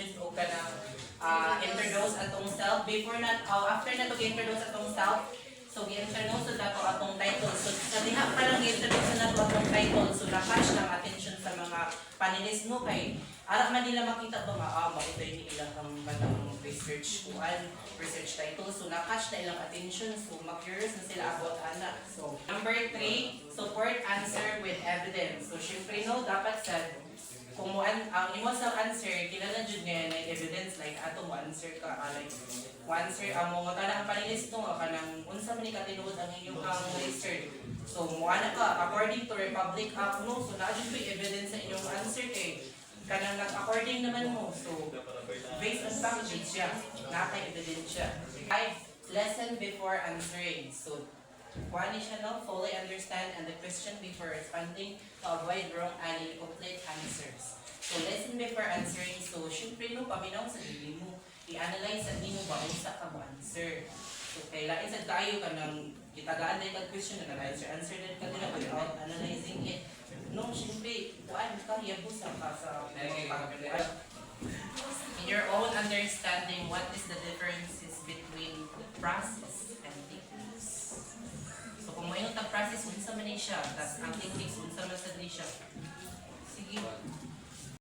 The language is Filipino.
introduce o ka ng introduce atong self. Before na, after na to introduce atong self, so i-introduce na to atong title. So sa diha pa lang i-introduce na to atong title. So na-catch lang attention sa mga panelists no kay arak man nila makita to ito yung ilang ang batang research kuan, research title. So na-catch na ilang attention. So ma-curious na sila about ana. So number 3, support answer with evidence. So syempre no, dapat sad kung mo ang imo sa answer kilala jud nga na evidence like ato mo answer ka like mo answer amo nga tanang panelist no kanang unsa man ni katinuod ang inyong ang research. So mo ana ka according to Republic Act no, so naa jud may evidence sa inyong answer kay kanang according naman mo. So based on fact jud siya naka evidence siya. 5, lesson before answering. So kuha siya no, fully understand and the question before responding to avoid wrong and incomplete answers. So lesson before answering, so syempre no, paminaw sa dili mo, i-analyze sa nimo ba unsa ka mo answer. So kailangan sa tayo ka ng gitagaan na yung question na answer din ka nila without analyzing it. No, syempre, kuhaan ka, yabusa ka sa pagkuhan. In your own understanding, what is the differences between the process and techniques? So kung mayroon tag process, unsa man ni siya, tas ang techniques, unsa man sad ni siya. Sige.